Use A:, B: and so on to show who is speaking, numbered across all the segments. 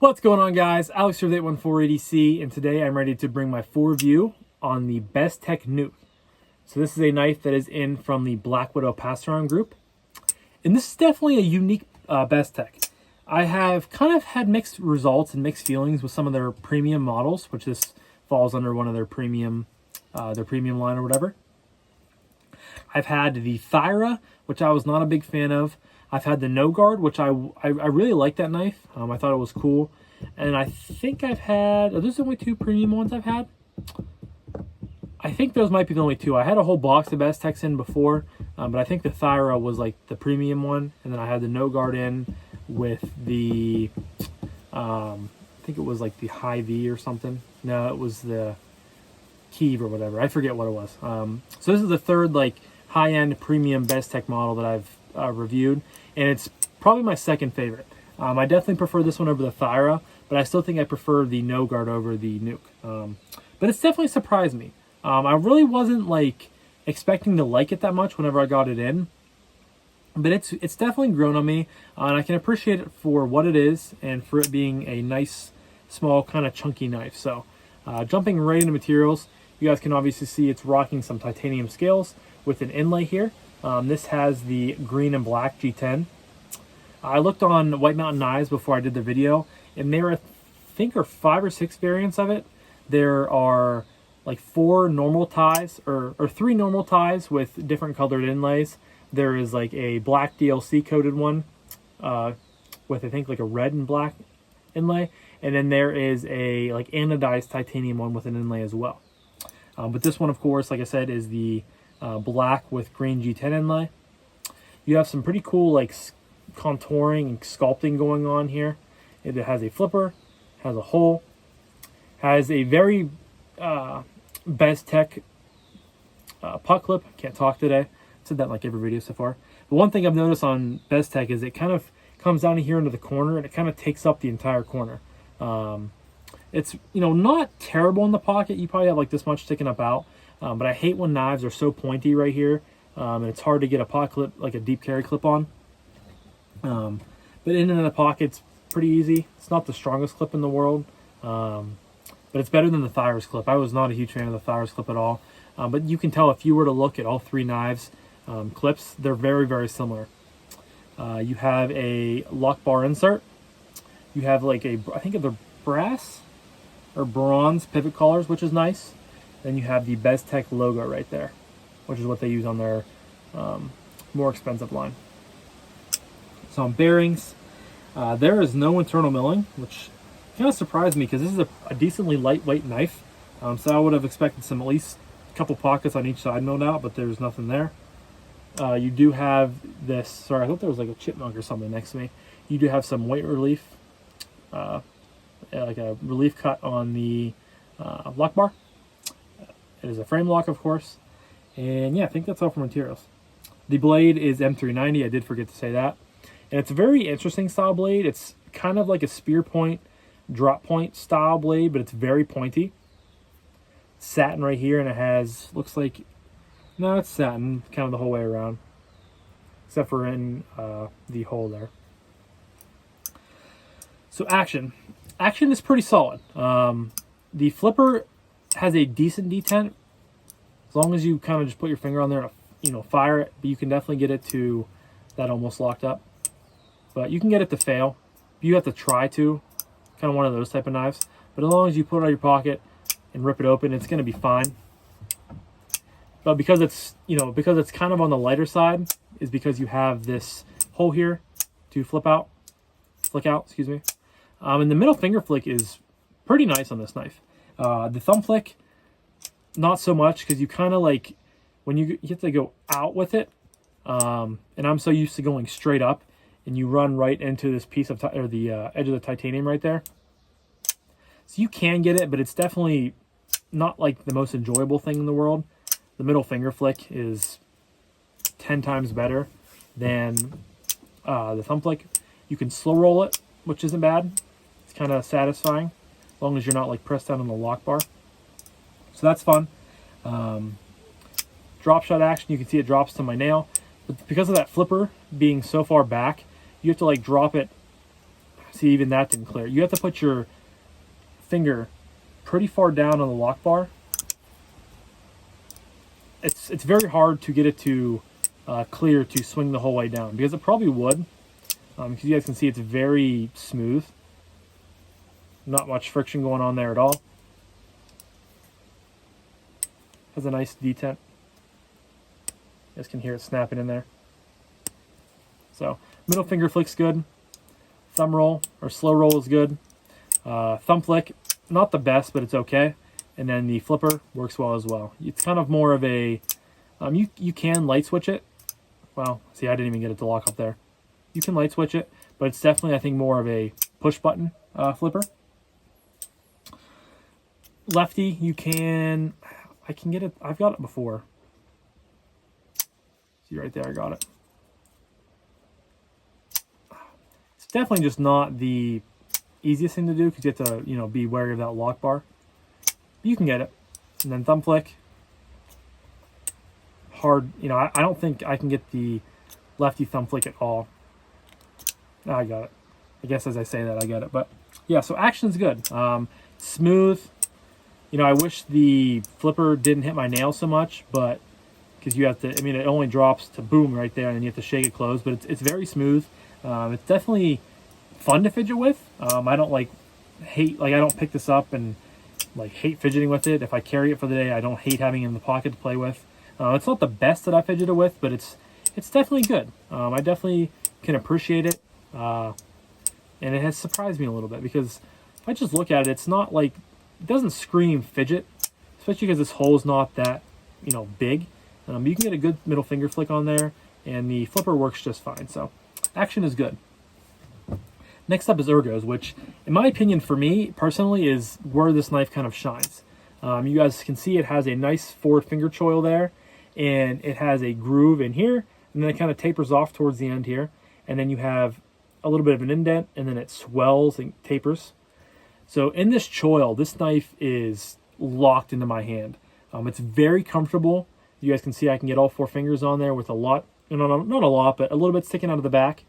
A: What's going on, guys? Alex here with 81480C, and today I'm ready to bring my full review on the Bestech Nuke. So this is a knife that is in from the Black Widow passaround group, and this is definitely a unique Bestech. I have kind of had mixed results and mixed feelings with some of their premium models, which this falls under one of their premium line or whatever. I've had the Thyra, which I was not a big fan of. I've had the No Guard, which I really like that knife. I thought it was cool. And I think I've had, are those the only two premium ones I've had? I think those might be the only two. I had a whole box of Bestechs in before, but I think the Thyra was like the premium one. And then I had the No Guard in with the, I think it was like the High V or something. No, it was the Kiev or whatever. I forget what it was. So this is the third like high-end premium Bestech model that I've reviewed, and it's probably my second favorite. I definitely prefer this one over the Thyra, but I still think I prefer the No Guard over the Nuke. But it's definitely surprised me. I really wasn't like expecting to like it that much whenever I got it in, but it's definitely grown on me, and I can appreciate it for what it is and for it being a nice, small, kind of chunky knife. So jumping right into materials, you guys can obviously see it's rocking some titanium scales with an inlay here. This has the green and black G10. I looked on White Mountain Knives before I did the video, and there I think are 5 or 6 variants of it. There are like 4 normal ties, or 3 normal ties with different colored inlays. There is like a black DLC coated one with I think like a red and black inlay, and then there is a like anodized titanium one with an inlay as well. But this one, of course, like I said, is the black with green G10 inlay. You have some pretty cool like contouring and sculpting going on here. It has a flipper, has a hole, has a very Bestech puck clip. Can't talk today. Said that in like every video so far. But one thing I've noticed on Bestech is it kind of comes down here into the corner, and it kind of takes up the entire corner. It's, you know, not terrible in the pocket. You probably have like this much sticking up out. But I hate when knives are so pointy right here, and it's hard to get a pocket clip, like a deep carry clip on. But in the pocket, it's pretty easy. It's not the strongest clip in the world, but it's better than the Thyra's clip. I was not a huge fan of the Thyra's clip at all, but you can tell if you were to look at all 3 knives clips, they're very, very similar. You have a lock bar insert. You have like a, I think they're brass or bronze pivot collars, which is nice. Then you have the Bestech logo right there, which is what they use on their more expensive line. So on bearings, there is no internal milling, which kind of surprised me because this is a decently lightweight knife. So I would have expected some at least a couple pockets on each side, no doubt, but there's nothing there. You do have this, sorry, I thought there was like a chipmunk or something next to me. You do have some weight relief, like a relief cut on the lock bar. It is a frame lock, of course. And yeah, I think that's all for materials. The blade is M390. I did forget to say that. And it's a very interesting style blade. It's kind of like a spear point, drop point style blade, but it's very pointy. Satin right here, and it has, looks like, no, it's satin kind of the whole way around, except for in the hole there. So action is pretty solid. The flipper has a decent detent, as long as you kind of just put your finger on there and, you know, fire it. But you can definitely get it to that almost locked up. But you can get it to fail. You have to try to, kind of one of those type of knives. But as long as you put it out of your pocket and rip it open, it's going to be fine. But because it's, you know, because it's kind of on the lighter side, is because you have this hole here to flick out, excuse me. And the middle finger flick is pretty nice on this knife. The thumb flick, not so much, because you kind of like, when you have to go out with it, and I'm so used to going straight up, and you run right into this piece of, or the edge of the titanium right there. So you can get it, but it's definitely not like the most enjoyable thing in the world. The middle finger flick is 10 times better than the thumb flick. You can slow roll it, which isn't bad. It's kind of satisfying, as long as you're not like pressed down on the lock bar. So that's fun. Drop shot action, you can see it drops to my nail. But because of that flipper being so far back, you have to like drop it. See, even that didn't clear. You have to put your finger pretty far down on the lock bar. It's very hard to get it to clear to swing the whole way down, because it probably would. Because you guys can see it's very smooth. Not much friction going on there at all. Has a nice detent. You guys can hear it snapping in there. So middle finger flick's good. Thumb roll or slow roll is good. Thumb flick, not the best, but it's okay. And then the flipper works well as well. It's kind of more of a, you can light switch it. Well, see, I didn't even get it to lock up there. You can light switch it, but it's definitely, I think, more of a push button flipper. Lefty, you can, I can get it, I've got it before. See right there, I got it. It's definitely just not the easiest thing to do, because you have to, be wary of that lock bar. But you can get it. And then thumb flick. Hard, I don't think I can get the lefty thumb flick at all. I got it. I guess as I say that, I get it. But yeah, so action's good. Smooth. I wish the flipper didn't hit my nail so much, but because you have to, it only drops to boom right there, and then you have to shake it closed. But it's very smooth. It's definitely fun to fidget with. I don't I don't pick this up and hate fidgeting with it. If I carry it for the day, I don't hate having it in the pocket to play with. It's not the best that I fidgeted with, but it's definitely good. I definitely can appreciate it. And it has surprised me a little bit, because if I just look at it, it's not it doesn't scream fidget, especially because this hole is not that, big. You can get a good middle finger flick on there, and the flipper works just fine. So action is good. Next up is ergos, which in my opinion, for me personally, is where this knife kind of shines. You guys can see it has a nice forward finger choil there, and it has a groove in here, and then it kind of tapers off towards the end here, and then you have a little bit of an indent, and then it swells and tapers. So in this choil, this knife is locked into my hand. It's very comfortable. You guys can see I can get all 4 fingers on there with a lot, not a lot, but a little bit sticking out of the back.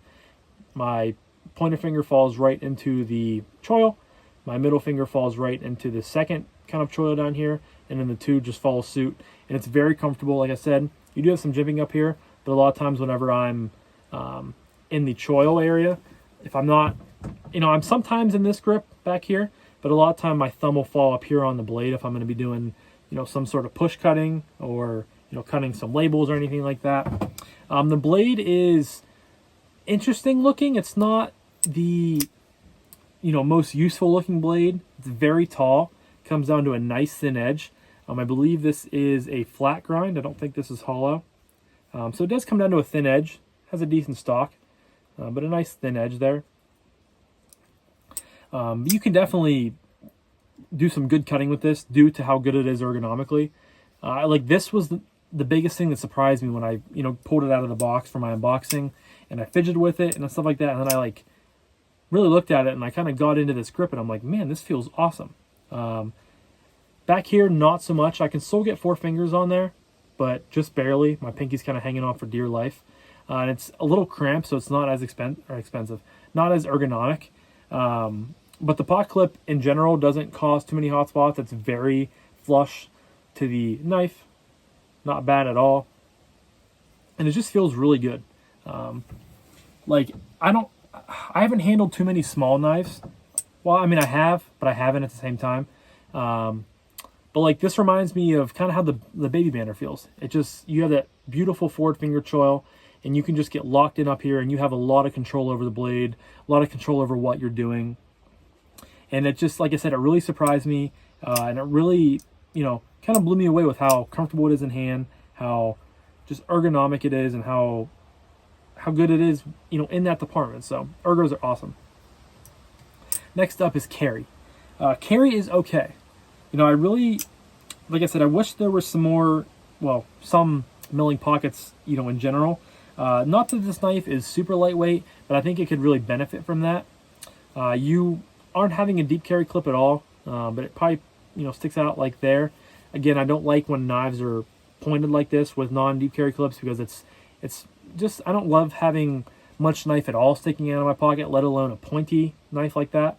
A: My pointer finger falls right into the choil. My middle finger falls right into the second kind of choil down here, and then the 2 just follow suit. And it's very comfortable. Like I said, you do have some jimping up here, but a lot of times whenever I'm in the choil area, if I'm not, I'm sometimes in this grip back here, but a lot of time my thumb will fall up here on the blade if I'm going to be doing, some sort of push cutting, or, cutting some labels or anything like that. The blade is interesting looking. It's not the, most useful looking blade. It's very tall. Comes down to a nice thin edge. I believe this is a flat grind. I don't think this is hollow. So it does come down to a thin edge. Has a decent stock, but a nice thin edge there. You can definitely do some good cutting with this due to how good it is ergonomically. This was the biggest thing that surprised me when I pulled it out of the box for my unboxing, and I fidgeted with it and stuff like that, and then I really looked at it, and I kind of got into this grip, and I'm like, man, this feels awesome. Back here, not so much. I can still get 4 fingers on there, but just barely. My pinky's kind of hanging on for dear life. And it's a little cramped, so it's not as expensive, not as ergonomic. But the pot clip in general doesn't cause too many hot spots. It's very flush to the knife. Not bad at all. And it just feels really good. I haven't handled too many small knives. Well, I have, but I haven't at the same time. But this reminds me of kind of how the baby banner feels. You have that beautiful forward finger choil, and you can just get locked in up here, and you have a lot of control over the blade, a lot of control over what you're doing. And it just, like I said, it really surprised me, and it really, kind of blew me away with how comfortable it is in hand, how just ergonomic it is, and how good it is, in that department. So ergos are awesome. Next up is carry. Carry is okay. I really, like I said, I wish there were some milling pockets, in general. Not that this knife is super lightweight, but I think it could really benefit from that. You aren't having a deep carry clip at all, but it probably, sticks out like there. Again, I don't like when knives are pointed like this with non-deep carry clips, because it's just, I don't love having much knife at all sticking out of my pocket, let alone a pointy knife like that.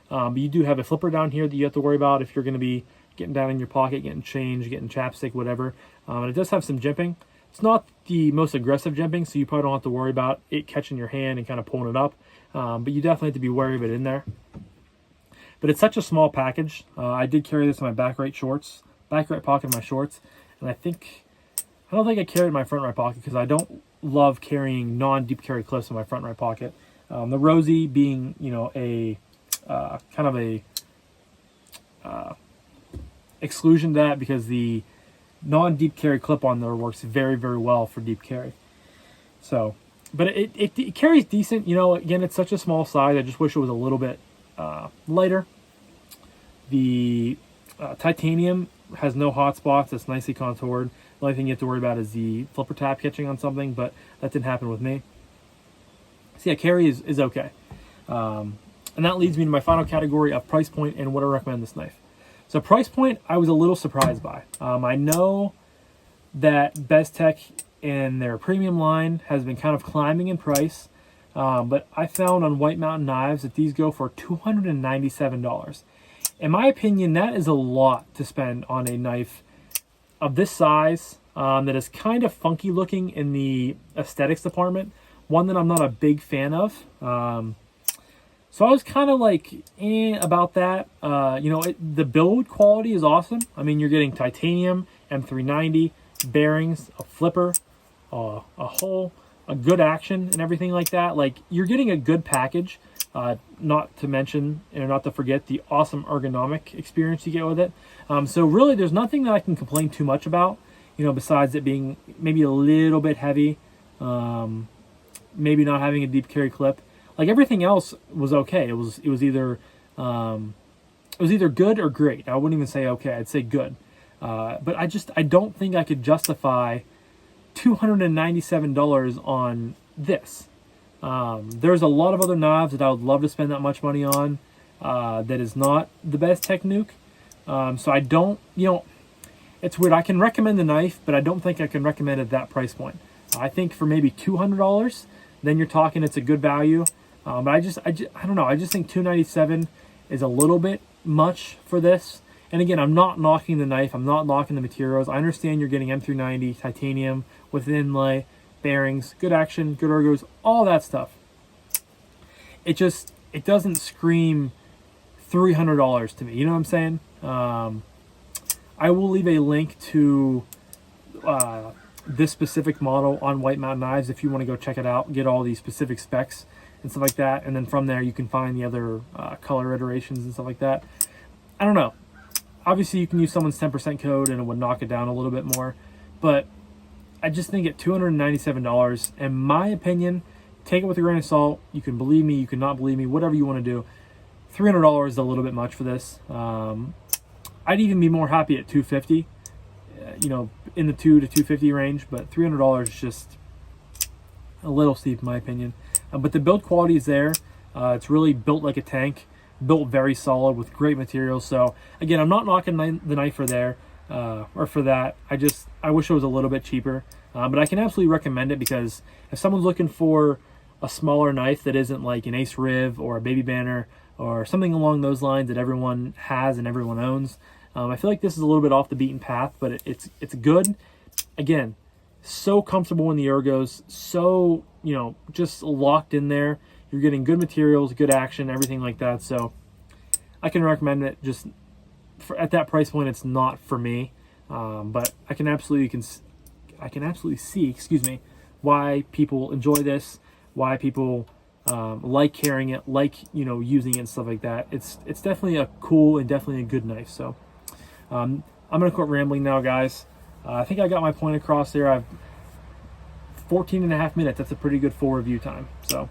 A: But you do have a flipper down here that you have to worry about if you're going to be getting down in your pocket, getting change, getting chapstick, whatever. And it does have some jimping. It's not the most aggressive jimping, so you probably don't have to worry about it catching your hand and kind of pulling it up. But you definitely have to be wary of it in there. But it's such a small package. I did carry this in my back right pocket of my shorts. And I don't think I carried it in my front right pocket because I don't love carrying non-deep carry clips in my front right pocket. The Rosie being, you know, a kind of a exclusion to that because the non-deep carry clip on there works very, very well for deep carry. So, but it carries decent. You know, again, it's such a small size. I just wish it was a little bit lighter. The titanium has no hot spots. It's nicely contoured. The only thing you have to worry about is the flipper tab catching on something, but that didn't happen with me. So yeah, carry is okay. And that leads me to my final category of price point and what I recommend this knife. So price point, I was a little surprised by. I know that Bestech in their premium line has been kind of climbing in price, but I found on White Mountain Knives that these go for $297. In my opinion, that is a lot to spend on a knife of this size that is kind of funky looking in the aesthetics department, one that I'm not a big fan of. So I was kind of like about that. You know, the build quality is awesome. I mean, you're getting titanium, M390, bearings, a flipper, a hole, a good action, and everything like that. Like, you're getting a good package. Not to mention, or not to forget, the awesome ergonomic experience you get with it. So really, there's nothing that I can complain too much about, you know, besides it being maybe a little bit heavy, maybe not having a deep carry clip. Like, everything else was okay. It was either good or great. I wouldn't even say okay. I'd say good. But I don't think I could justify $297 on this. There's a lot of other knives that I would love to spend that much money on that is not the Bestech Nuke. So I don't, you know, it's weird. I can recommend the knife, but I don't think I can recommend it at that price point. I think for maybe $200, then you're talking it's a good value. But I don't know. I just think $297 is a little bit much for this. And again, I'm not knocking the knife. I'm not knocking the materials. I understand you're getting M390 titanium with an inlay, bearings, good action, good ergos, all that stuff. It doesn't scream $300 to me. You know what I'm saying? I will leave a link to this specific model on White Mountain Knives if you want to go check it out, get all the specific specs and stuff like that. And then from there, you can find the other color iterations and stuff like that. I don't know. Obviously, you can use someone's 10% code and it would knock it down a little bit more. But I just think at $297, in my opinion, take it with a grain of salt. You can believe me, you can not believe me, whatever you want to do. $300 is a little bit much for this. I'd even be more happy at $250, you know, in the $200 to $250 range. But $300 is just a little steep, in my opinion. But the build quality is there. It's really built like a tank, built very solid with great materials. So again, I'm not knocking the knife for there or for that. I wish it was a little bit cheaper. But I can absolutely recommend it because if someone's looking for a smaller knife that isn't like an Ace Riv or a Baby Banner or something along those lines that everyone has and everyone owns, I feel like this is a little bit off the beaten path, but it's good. Again, so comfortable in the ergos, so, you know, just locked in there. You're getting good materials, good action, everything like that. So I can recommend it. Just at that price point, it's not for me, but I can absolutely see, excuse me, why people enjoy this, why people like carrying it, like, you know, using it and stuff like that. It's definitely a cool and definitely a good knife. So I'm gonna quit rambling now, guys. I think I got my point across there. I've 14.5 minutes. That's a pretty good full review time. So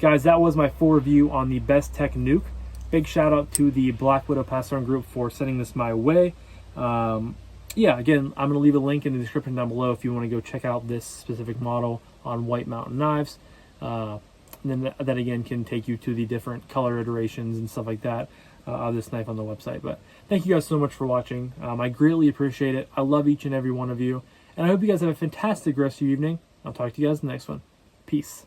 A: guys, that was my full review on the Bestech Nuke. Big shout out to the Black Widow passaround group for sending this my way. Yeah, again, I'm going to leave a link in the description down below if you want to go check out this specific model on White Mountain Knives. And then that again can take you to the different color iterations and stuff like that of this knife on the website. But thank you guys so much for watching. I greatly appreciate it. I love each and every one of you. And I hope you guys have a fantastic rest of your evening. I'll talk to you guys in the next one. Peace.